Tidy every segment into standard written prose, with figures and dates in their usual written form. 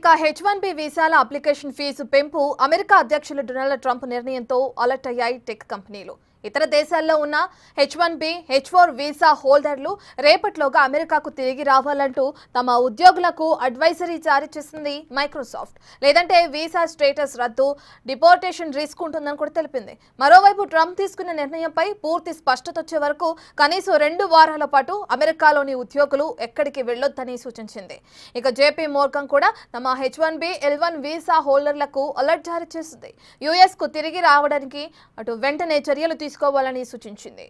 ఇక H1B వీసాల application fee పెంపు America అధ్యక్షులు డొనాల్డ్ ట్రంప్ నిర్ణయంతో అలర్ట్ అయ్యాయి టెక్ కంపెనీలు. ఇతర దేశాల్లో ఉన్న H1B, H4 వీసా హోల్డర్లు రేపట్లోగా అమెరికాకు తిరిగి రావాలంటూ తమ ఉద్యోగులకు అడ్వైజరీ జారీ చేసింది మైక్రోసాఫ్ట్. లేదంటే వీసా స్టేటస్ రద్దు, డిపోర్టేషన్ రిస్క్ ఉంటుందని కూడా తెలిపింది. మరోవైపు ట్రంప్ తీసుకున్న నిర్ణయంపై పూర్తి స్పష్టత వచ్చే వరకు కనీసం 2 వారాల పాటు అమెరికాలోని ఉద్యోగులు ఎక్కడికి వెళ్లొద్దని సూచించింది. ఇక జేపీ మోర్గన్ కూడా తమ H1B, L1 వీసా హోల్డర్లకు అలర్ట్ జారీ చేసింది. యుఎస్ కు తిరిగి రావడానికి అటు వెంటనే చర్యలు తీసుకోవాలని సూచించింది.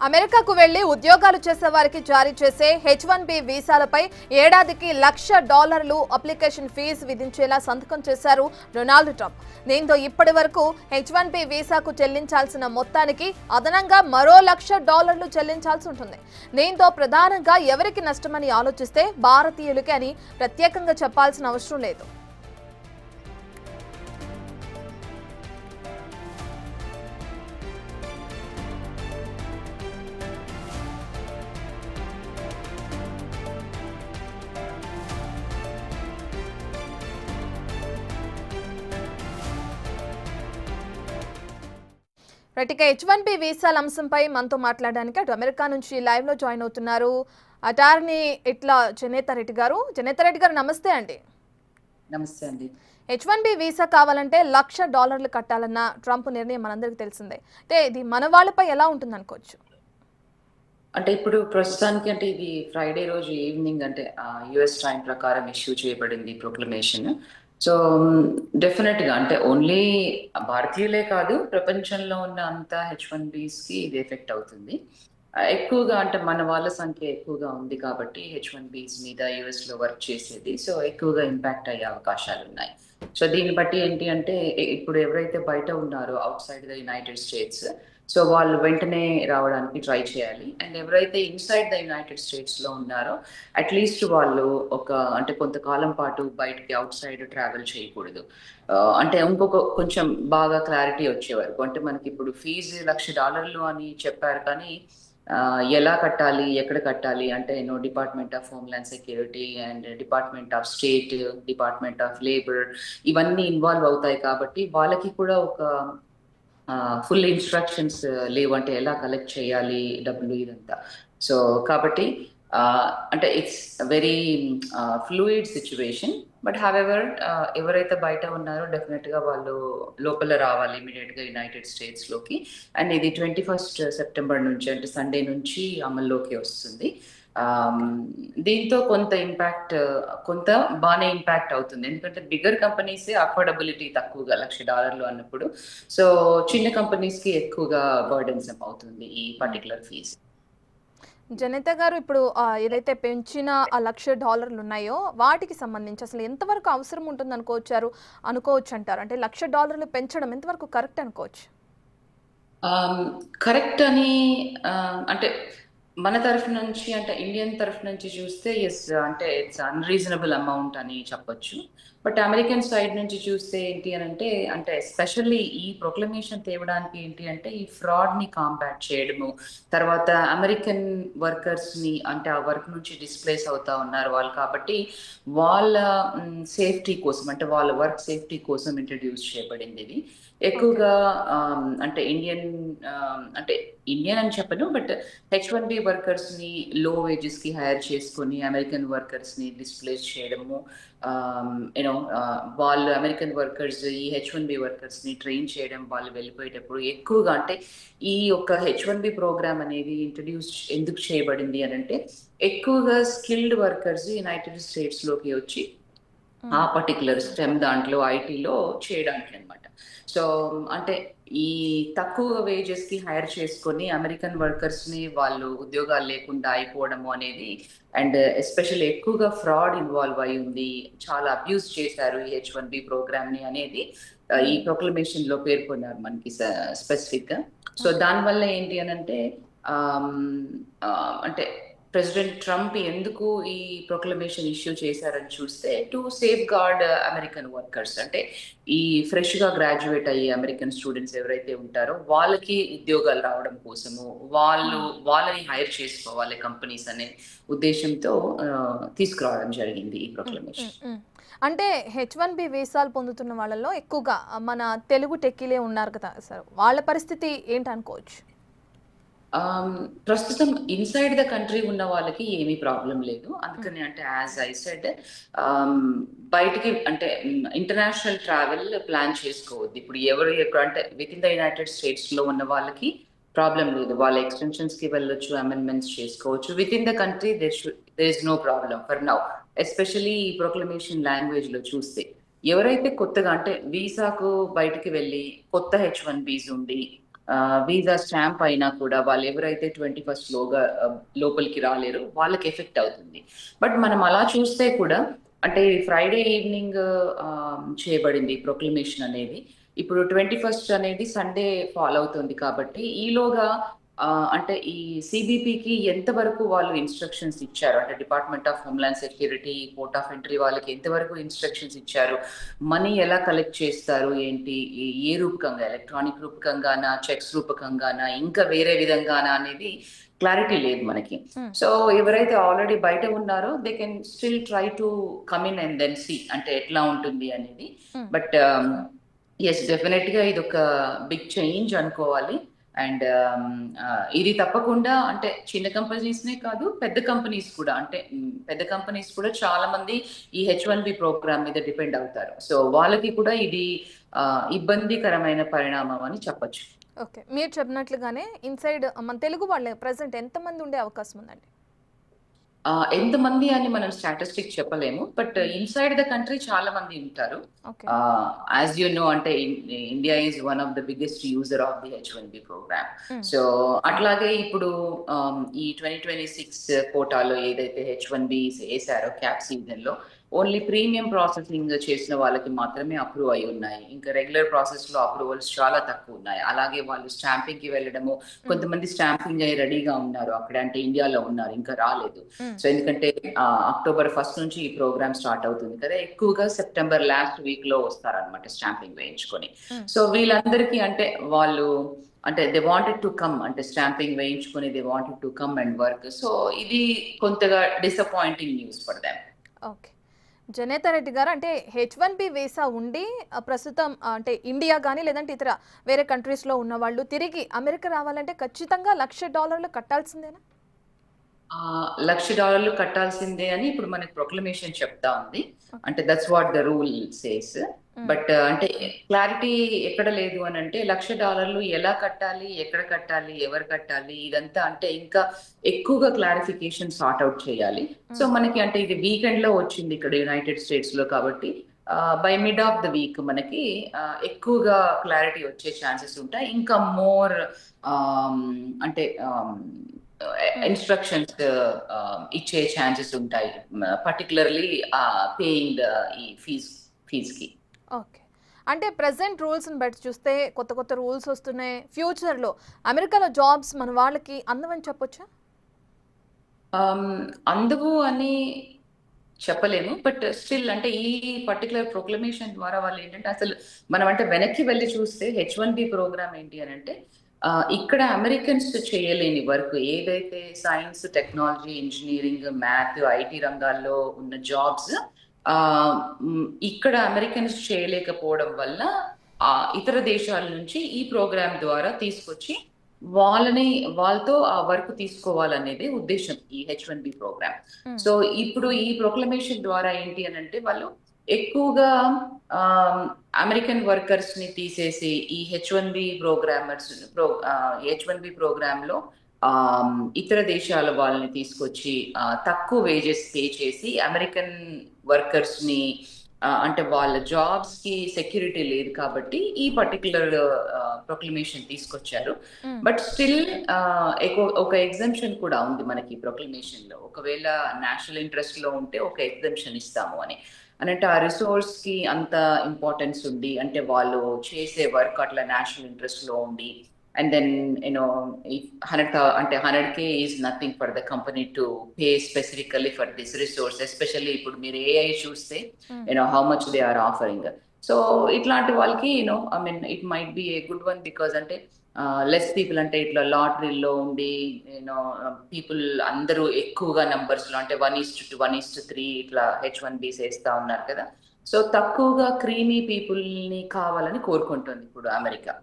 అమెరికాకు వెళ్లి ఉద్యోగాలు చేసే వారికి జారీ చేసే H1B వీసాలపై ఏడాదికి $1,00,000 అప్లికేషన్ ఫీజు విధించేలా సంతకం చేశారు డొనాల్డ్ ట్రంప్. దీంతో ఇప్పటి వరకు H1B వీసాకు చెల్లించాల్సిన మొత్తానికి అదనంగా మరో $1,00,000 చెల్లించాల్సి ఉంటుంది. దీంతో ప్రధానంగా ఎవరికి నష్టమని ఆలోచిస్తే భారతీయులకి అని ప్రత్యేకంగా చెప్పాల్సిన అవసరం లేదు. ఇక H1B వీసాల అంశంపై మనతో మాట్లాడడానికి అటు అమెరికా నుంచి లైవ్ లో జాయిన్ అవుతున్నారు అటార్నీ జనేతా రెడ్డి గారు. నమస్తే అండి. నమస్తే అండి. H1B వీసా కావాలంటే $1,00,000 కట్టాలన్న ట్రంప్ నిర్ణయం మనందరికీ తెలిసిందే. అంటే ఇది మన వాళ్ళపై ఎలా ఉంటుంది అనుకోవచ్చు? అంటే ఇప్పుడు ప్రస్తుతానికి అంటే ఇది ఫ్రైడే రోజు ఈవినింగ్ అంటే యుఎస్ టైం ప్రకారం ఇష్యూ చేయబడింది ప్రొక్లమేషన్. సో డెఫినెట్ గా అంటే ఓన్లీ భారతీయులే కాదు, ప్రపంచంలో ఉన్న అంతా H1Bs కి ఇది ఎఫెక్ట్ అవుతుంది. ఎక్కువగా అంటే మన వాళ్ళ సంఖ్య ఎక్కువగా ఉంది కాబట్టి H1Bs మీద యుఎస్ లో వర్క్ చేసేది, సో ఎక్కువగా ఇంపాక్ట్ అయ్యే అవకాశాలు ఉన్నాయి. సో దీన్ని బట్టి ఏంటి అంటే ఇప్పుడు ఎవరైతే బయట ఉన్నారో out side the United states, so వాళ్ళు వెంటనే రావడానికి ట్రై చేయాలి. అండ్ ఎవరైతే ఇన్సైడ్ ద యునైటెడ్ స్టేట్స్ లో ఉన్నారో అట్లీస్ట్ వాళ్ళు అంటే కొంతకాలం పాటు బయటకి అవుట్ సైడ్ ట్రావెల్ చేయకూడదు. అంటే ఇంకొక కొంచెం బాగా క్లారిటీ వచ్చే వరకు, అంటే మనకి ఇప్పుడు ఫీజు $1,00,000 అని చెప్పారు, కానీ ఎలా కట్టాలి, ఎక్కడ కట్టాలి అంటే department of homeland security and department of state, department of labour ఇవన్నీ ఇన్వాల్వ్ అవుతాయి కాబట్టి వాళ్ళకి కూడా ఒక ఫుల్ ఇన్స్ట్రక్షన్స్ లేవు, అంటే ఎలా కలెక్ట్ చేయాలి డబ్బులు ఇదంతా. సో కాబట్టి అంటే it's very fluid situation. But however ఎవరైతే బయట ఉన్నారో డెఫినెట్ గా వాళ్ళు లోపల రావాలి ఇమీడియట్ గా యునైటెడ్ స్టేట్స్ లోకి. అండ్ ఇది 21 సెప్టెంబర్ నుంచి అంటే సండే నుంచి అమల్లోకి వస్తుంది. దీంతో కొంత బాగానే ఇంపాక్ట్ అవుతుంది, ఎందుకంటే బిగ్గర్ కంపెనీస్ అఫోర్డబిలిటీ తక్కువగా $1,00,000 అన్నప్పుడు, సో చిన్న కంపెనీస్ కి ఎక్కువగా బర్డెన్సమ్ అవుతుంది ఈ పర్టికులర్ ఫీజు. జనేత గారు, ఇప్పుడు ఏదైతే పెంచిన $1,00,000 ఉన్నాయో వాటికి సంబంధించి అసలు ఎంతవరకు అవసరం ఉంటుంది అనుకోవచ్చు అంటారు? అంటే $1,00,000 పెంచడం ఎంతవరకు కరెక్ట్ అనుకోవచ్చు? కరెక్ట్ అని అంటే మన తరఫు నుంచి అంటే ఇండియన్ తరఫు నుంచి చూస్తే ఎస్, అంటే ఇట్స్ అన్రీజనబుల్ అమౌంట్ అని చెప్పొచ్చు. బట్ అమెరికన్ సైడ్ నుంచి చూస్తే ఏంటి అని అంటే ఎస్పెషల్లీ ఈ ప్రొక్లమేషన్ తేవడానికి ఏంటి అంటే ఈ ఫ్రాడ్ ని కాంబాట్ చేయడము, తర్వాత అమెరికన్ వర్కర్స్ ని అంటే ఆ వర్క్ నుంచి డిస్ప్లేస్ అవుతా ఉన్నారు వాళ్ళు, కాబట్టి వాళ్ళ సేఫ్టీ కోసం అంటే వాళ్ళ వర్క్ సేఫ్టీ కోసం ఇంట్రడ్యూస్ చేయబడింది ఇది. ఎక్కువగా అంటే ఇండియన్ అని చెప్పను, బట్ H1B వర్కర్స్ ని లో వేజెస్ కి హైర్ చేసుకొని అమెరికన్ వర్కర్స్ ని డిస్ప్లేస్ చేయడము, వాళ్ళు అమెరికన్ వర్కర్స్ ఈ H1B వర్కర్స్ ని ట్రైన్ చేయడం, వాళ్ళు వెళ్ళిపోయేటప్పుడు ఎక్కువగా అంటే ఈ యొక్క H1B ప్రోగ్రామ్ అనేది ఇంట్రడ్యూస్ ఎందుకు చేయబడింది అని అంటే ఎక్కువగా స్కిల్డ్ వర్కర్స్ యునైటెడ్ స్టేట్స్ లోకి వచ్చి ఆ పర్టికులర్ స్టెమ్ దాంట్లో ఐటీలో చేయడానికి అనమాట. సో అంటే ఈ తక్కువ వేజెస్ కి హైర్ చేసుకొని అమెరికన్ వర్కర్స్ ని వాళ్ళు ఉద్యోగాలు లేకుండా అయిపోవడము అనేది, అండ్ ఎస్పెషల్లీ ఎక్కువగా ఫ్రాడ్ ఇన్వాల్వ్ అయి ఉంది, చాలా అబ్యూస్ చేశారు ఈ H1B ప్రోగ్రామ్ ని అనేది ఈ ప్రొక్లమేషన్ లో పేర్కొన్నారు మనకి స్పెసిఫిక్ గా. సో దానివల్ల ఏంటి అని అంటే ప్రెసిడెంట్ ట్రంప్ ఎందుకు ఈ ప్రొక్లమేషన్ ఇష్యూ చేశారని చూస్తే to safeguard American workers, అంటే ఈ ఫ్రెష్ గా గ్రాడ్యుయేట్ అయ్యే అమెరికన్ స్టూడెంట్స్ ఎవరైతే ఉంటారో వాళ్ళకి ఉద్యోగాలు రావడం కోసము, వాళ్ళని హైర్ చేసుకోవాలి కంపెనీస్ అనే ఉద్దేశంతో తీసుకురావడం జరిగింది ఈ ప్రొక్లమేషన్. అంటే H1B వీసాలు పొందుతున్న వాళ్ళలో ఎక్కువగా మన తెలుగు టెక్కీలే ఉన్నారు కదా సార్, వాళ్ళ పరిస్థితి ఏంటనుకోవచ్చు? ప్రస్తుతం ఇన్సైడ్ ద కంట్రీ ఉన్న వాళ్ళకి ఏమీ ప్రాబ్లం లేదు. అందుకని అంటే యాజ్ ఐ సెడ్ బయటికి అంటే ఇంటర్నేషనల్ ట్రావెల్ ప్లాన్ చేసుకోవద్దు. ఇప్పుడు ఎవరు అంటే with in the United states లో ఉన్న వాళ్ళకి ప్రాబ్లం లేదు, వాళ్ళ ఎక్స్టెన్షన్స్ కి వెళ్ళొచ్చు, అమెండ్మెంట్స్ చేసుకోవచ్చు. Within the country there is no problem for now. Especially ఈ ప్రొక్లమేషన్ లాంగ్వేజ్ లో చూస్తే ఎవరైతే కొత్తగా అంటే వీసాకు బయటికి వెళ్ళి కొత్త H1Bs ఉండి వీసా స్టాంప్ అయినా కూడా వాళ్ళు ఎవరైతే 21st లోపలికి రాలేరు వాళ్ళకి ఎఫెక్ట్ అవుతుంది. బట్ మనం అలా చూస్తే కూడా అంటే ఫ్రైడే ఈవినింగ్ చేయబడింది ప్రొక్లమేషన్ అనేది. ఇప్పుడు 21st అనేది సండే ఫాలో అవుతుంది కాబట్టి ఈలోగా అంటే ఈ సిబిపికి ఎంతవరకు వాళ్ళు ఇన్స్ట్రక్షన్స్ ఇచ్చారు, అంటే department of homeland security, port of entry వాళ్ళకి ఎంతవరకు ఇన్స్ట్రక్షన్స్ ఇచ్చారు, మనీ ఎలా కలెక్ట్ చేస్తారు ఏంటి, ఏ రూపకంగా, ఎలక్ట్రానిక్ రూపకంగానా, చెక్స్ రూపకంగానా, ఇంకా వేరే విధంగానా అనేది క్లారిటీ లేదు మనకి. సో ఎవరైతే ఆల్రెడీ బయట ఉన్నారో they can still try to come in and then see అంటే ఎట్లా ఉంటుంది అనేది. బట్ ఎస్, డెఫినెట్ గా ఇది ఒక బిగ్ చేంజ్ అనుకోవాలి. అండ్ ఇది తప్పకుండా అంటే చిన్న కంపెనీస్నే కాదు, పెద్ద కంపెనీస్ కూడా, అంటే పెద్ద కంపెనీస్ కూడా చాలా మంది ఈ H1B ప్రోగ్రామ్ మీద డిపెండ్ అవుతారు. సో వాళ్ళకి కూడా ఇది ఇబ్బందికరమైన పరిణామం అని చెప్పచ్చు. ఓకే, మీరు చెప్పినట్లుగానే ఇన్సైడ్ మన తెలుగు వాళ్ళే ప్రెసెంట్ ఎంతమంది ఉండే అవకాశం ఉందండి? ఎంతమంది అని మనం స్టాటిస్టిక్ చెప్పలేము, బట్ ఇన్సైడ్ ద కంట్రీ చాలా మంది ఉంటారు. యాజ్ యూ నో అంటే India is one of the biggest user of the H1B program. So అట్లాగే ఇప్పుడు ఈ 2026 కోటాలో ఏదైతే H1B వేసారో క్యాప్ సీజన్ లో ఓన్లీ ప్రీమియం ప్రాసెసింగ్ చేసిన వాళ్ళకి మాత్రమే అప్రూవ్ అయి ఉన్నాయి. ఇంకా రెగ్యులర్ ప్రాసెస్ లో అప్రూవల్స్ చాలా తక్కువ ఉన్నాయి. అలాగే వాళ్ళు స్టాంపింగ్ కి వెళ్ళడము, కొంతమంది స్టాంపింగ్ అయ్యి రెడీగా ఉన్నారు అక్కడ, అంటే ఇండియాలో ఉన్నారు, ఇంకా రాలేదు. సో ఎందుకంటే October 1st నుంచి ఈ ప్రోగ్రామ్ స్టార్ట్ అవుతుంది కదా, ఎక్కువగా సెప్టెంబర్ లాస్ట్ వీక్ లో వస్తారనమాట స్టాంపింగ్ వేయించుకొని. సో వీళ్ళందరికీ అంటే వాళ్ళు అంటే దే వాంటెడ్ టు కమ్, అంటే స్టాంపింగ్ వేయించుకొని they wanted to come and work. So ఇది కొంతగా disappointing news for them. Okay, Janetha Reddy garu, అంటే H1B వీసా ఉండి ప్రస్తుతం అంటే ఇండియా కానీ లేదంటే ఇతర వేరే కంట్రీస్లో ఉన్న వాళ్ళు తిరిగి అమెరికా రావాలంటే ఖచ్చితంగా $1,00,000 కట్టాల్సిందేనా? $1,00,000 కట్టాల్సిందే అని ఇప్పుడు మనకి ప్రొక్లమేషన్ చెప్తా ఉంది. అంటే that's what the rule says. But అంటే క్లారిటీ ఎక్కడ లేదు అని అంటే $1,00,000 ఎలా కట్టాలి, ఎక్కడ కట్టాలి, ఎవరు కట్టాలి, ఇదంతా అంటే ఇంకా ఎక్కువగా క్లారిఫికేషన్ సార్ట్ అవుట్ చేయాలి. సో మనకి అంటే ఇది వీకెండ్ లో వచ్చింది ఇక్కడ యునైటెడ్ స్టేట్స్ లో కాబట్టి by mid of the week మనకి ఎక్కువగా క్లారిటీ వచ్చే ఛాన్సెస్ ఉంటాయి. ఇంకా మోర్ అంటే ఇన్స్ట్రక్షన్స్ ఇచ్చే ఛాన్సెస్ ఉంటాయి, పర్టికులర్లీ పేయింగ్ ఈ ఫీజ్కి. ఓకే, అంటే ప్రెసెంట్ రూల్స్ని బట్టి చూస్తే కొత్త కొత్త రూల్స్ వస్తున్నాయి. ఫ్యూచర్లో అమెరికాలో జాబ్స్ మన వాళ్ళకి అందవని చెప్పొచ్చా? అందవు అని చెప్పలేము, బట్ స్టిల్ అంటే ఈ పర్టికులర్ ప్రొక్లమేషన్ ద్వారా వాళ్ళు ఏంటంటే అసలు మనం అంటే వెనక్కి వెళ్ళి చూస్తే H1B ప్రోగ్రామ్ ఏంటి అని అంటే ఇక్కడ అమెరికన్స్ చేయలేని వర్క్ ఏదైతే science, technology, engineering, math, IT రంగాల్లో ఉన్న జాబ్స్ ఇక్కడ అమెరికన్స్ చేయలేకపోవడం వల్ల ఇతర దేశాల నుంచి ఈ ప్రోగ్రామ్ ద్వారా తీసుకొచ్చి వాళ్ళతో ఆ వర్క్ తీసుకోవాలనేది ఉద్దేశం ఈ H1B ప్రోగ్రామ్. సో ఇప్పుడు ఈ ప్రొక్లమేషన్ ద్వారా ఏంటి అని అంటే వాళ్ళు ఎక్కువగా అమెరికన్ వర్కర్స్ ని తీసేసి ఈ H1B ప్రోగ్రామ్ లో ఇతర దేశాల వాళ్ళని తీసుకొచ్చి తక్కువ వేజెస్ పే చేసి అమెరికన్ వర్కర్స్ ని అంటే వాళ్ళ జాబ్స్ కి సెక్యూరిటీ లేదు కాబట్టి ఈ పర్టికులర్ ప్రొక్లమేషన్ తీసుకొచ్చారు. బట్ స్టిల్ ఒక ఎగ్జంప్షన్ కూడా ఉంది మనకి ప్రొక్లమేషన్ లో, ఒకవేళ నేషనల్ ఇంట్రెస్ట్ లో ఉంటే ఒక ఎగ్జంప్షన్ ఇస్తాము అని అంటే ఆ రిసోర్స్ కి అంత ఇంపార్టెన్స్ ఉంది అంటే వాళ్ళు చేసే వర్క్ అట్లా నేషనల్ ఇంట్రెస్ట్ లో ఉండి and then if 100K is nothing for the company to pay specifically for this resource, especially ఇప్పుడు మీరు AI చూస్తే how much they are offering. So ఇట్లాంటి వాళ్ళకి I mean it might be a good one, because అంటే less people అంటే ఇట్లా లాటరీలో ఉండి people అందరూ ఎక్కువగా నంబర్స్ లో అంటే 1:2 1:3 ఇట్లా H1Bs వేస్తా ఉన్నారు కదా. సో తక్కువగా క్రీమీ పీపుల్ ని కావాలని కోరుకుంటుంది ఇప్పుడు అమెరికా.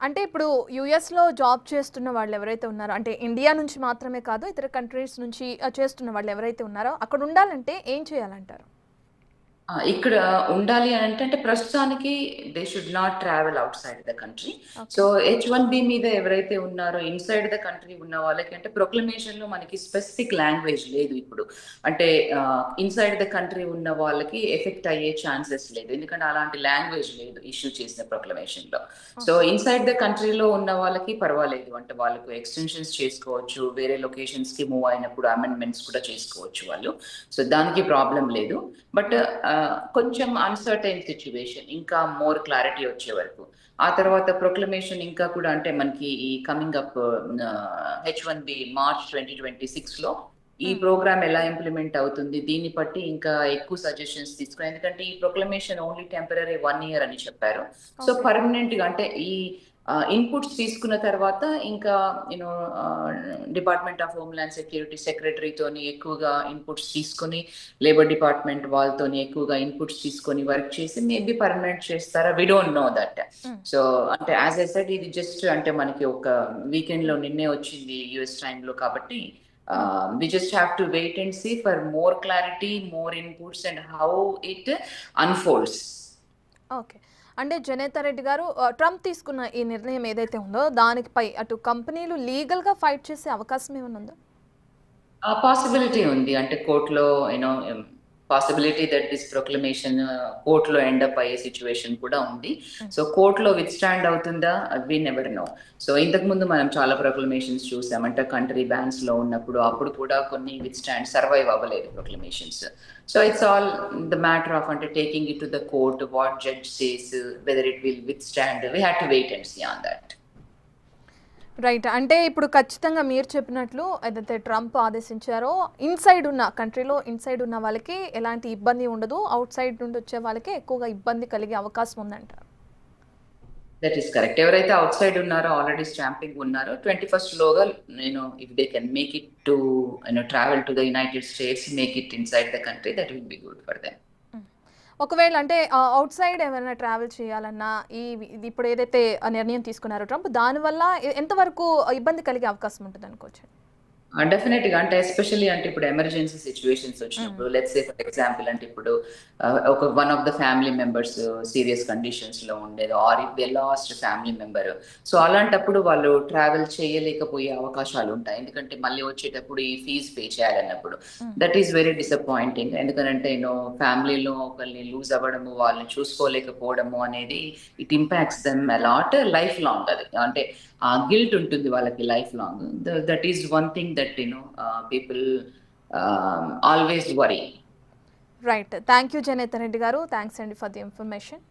అంటే ఇప్పుడు యుఎస్లో జాబ్ చేస్తున్న వాళ్ళు ఎవరైతే ఉన్నారో, అంటే ఇండియా నుంచి మాత్రమే కాదు ఇతర కంట్రీస్ నుంచి చేస్తున్న వాళ్ళు ఎవరైతే ఉన్నారో అక్కడ ఉండాలంటే ఏం చేయాలంటారు? ఇక్కడ ఉండాలి అని అంటే ప్రస్తుతానికి they should not travel out side the country. So H1B మీద ఎవరైతే ఉన్నారో ఇన్సైడ్ ద కంట్రీ ఉన్న వాళ్ళకి అంటే ప్రొక్లమేషన్ లో మనకి స్పెసిఫిక్ లాంగ్వేజ్ లేదు ఇప్పుడు. అంటే ఇన్సైడ్ ద కంట్రీ ఉన్న వాళ్ళకి ఎఫెక్ట్ అయ్యే ఛాన్సెస్ లేదు, ఎందుకంటే అలాంటి లాంగ్వేజ్ లేదు ఇష్యూ చేసిన ప్రొక్లమేషన్ లో. సో ఇన్సైడ్ ద కంట్రీలో ఉన్న వాళ్ళకి పర్వాలేదు, అంటే వాళ్ళకు ఎక్స్టెన్షన్స్ చేసుకోవచ్చు, వేరే లొకేషన్స్ కి మూవ్ అయినప్పుడు అమెండ్మెంట్స్ కూడా చేసుకోవచ్చు వాళ్ళు. సో దానికి ప్రాబ్లం లేదు. బట్ కొంచెం అన్సర్టైన్ సిచ్యువేషన్, ఇంకా మోర్ క్లారిటీ వచ్చే వరకు. ఆ తర్వాత ప్రొక్లమేషన్ ఇంకా కూడా అంటే మనకి ఈ కమింగ్ అప్ H1B మార్చ్ 2026 లో ఈ ప్రోగ్రామ్ ఎలా ఇంప్లిమెంట్ అవుతుంది దీన్ని బట్టి ఇంకా ఎక్కువ సజెషన్స్ తీసుకుని, ఎందుకంటే ఈ ప్రొక్లమేషన్ ఓన్లీ టెంపరరీ 1 year అని చెప్పారు. సో పర్మనెంట్ గా అంటే ఈ ఇన్పుట్స్ తీసుకున్న తర్వాత ఇంకా డిపార్ట్మెంట్ ఆఫ్ హోమ్లాండ్ సెక్యూరిటీ సెక్రటరీతోని ఎక్కువగా ఇన్పుట్స్ తీసుకొని, లేబర్ డిపార్ట్మెంట్ వాళ్ళతోని ఎక్కువగా ఇన్పుట్స్ తీసుకొని వర్క్ చేసి మేబీ పర్మనెంట్ చేస్తారా, we don't know that. So అంటే యాజ్ ఐ సెడ్ ఇది జస్ట్ అంటే మనకి ఒక వీకెండ్ లో నిన్నే వచ్చింది యుఎస్ టైమ్ లో, కాబట్టి we just have to wait and see for more clarity, more inputs and how it unfolds. Okay, అంటే జనేతా రెడ్డి గారు, ట్రంప్ తీసుకున్న ఈ నిర్ణయం ఏదైతే ఉందో దానిపై అటు కంపెనీలు లీగల్గా ఫైట్ చేసే అవకాశం ఏమైనా ఉందా? పాసిబిలిటీ ఉంది, అంటే కోర్టులో పాసిబిలిటీ దట్ దిస్ ప్రొక్లమేషన్ కోర్టులో ఎండప్ అయ్యే సిచ్యువేషన్ కూడా ఉంది. సో కోర్టులో విత్ స్టాండ్ అవుతుందా, వి నెవర్ నో. సో ఇంతకు ముందు మనం చాలా ప్రొక్లమేషన్స్ చూసాం, అంటే కంట్రీ బ్యాన్స్ లో ఉన్నప్పుడు అప్పుడు కూడా కొన్ని విత్ స్టాండ్ సర్వైవ్ అవ్వలేదు proclamations. So it's all the matter of అంటే taking it to the court, what judge says, whether it will withstand, we have to wait and see on that. Right, అంటే ఇప్పుడు ఖచ్చితంగా మీరు చెప్పినట్లు ఏదైతే Trump ఆదేశించారో inside ఉన్న కంట్రీలో inside ఉన్న వాళ్ళకి ఎలాంటి ఇబ్బంది ఉండదు, అవుట్ సైడ్ నుండి వచ్చే వాళ్ళకి ఎక్కువగా ఇబ్బంది కలిగే అవకాశం ఉందంటారు. That is correct. ఎవరైతే అవుట్ సైడ్ ఉన్నారో, ఆల్రెడీ స్టాంపింగ్ ఉన్నారో, 21st లోగా if they can make it to travel to the United states, make it inside the country, that will be good for them. ఒకవేళ అంటే అవుట్ సైడ్ ఏమైనా travel చేయాలన్నా ఇప్పుడు ఏదైతే నిర్ణయం తీసుకున్నారో ట్రంప్, దానివల్ల ఎంతవరకు ఇబ్బంది కలిగే అవకాశం ఉంటుంది అనుకోవచ్చు? డెఫినెట్ గా, అంటే ఎస్పెషల్లీ అంటే ఇప్పుడు ఎమర్జెన్సీ సిచ్యువేషన్స్ వచ్చినప్పుడు, లెట్స్ సే ఫర్ ఎగ్జాంపుల్ అంటే ఇప్పుడు ఒక one of the family members serious conditions లో ఉండేది, or if they lost family member, so అలాంటప్పుడు వాళ్ళు ట్రావెల్ చేయలేకపోయే అవకాశాలు ఉంటాయి, ఎందుకంటే మళ్ళీ వచ్చేటప్పుడు ఈ ఫీజ్ పే చేయాలన్నప్పుడు. దట్ ఈస్ వెరీ డిసప్పాయింటింగ్, ఎందుకంటే ఫ్యామిలీలో ఒకరిని లూజ్ అవ్వడము, వాళ్ళని చూసుకోలేకపోవడము అనేది it impacts them a lot life long. అది అంటే ఆ గిల్ట్ ఉంటుంది వాళ్ళకి life long. That is one thing that people always worry. Right, thank you Janetha Reddy garu, thanks అండి ఫర్ ది ఇన్ఫర్మేషన్.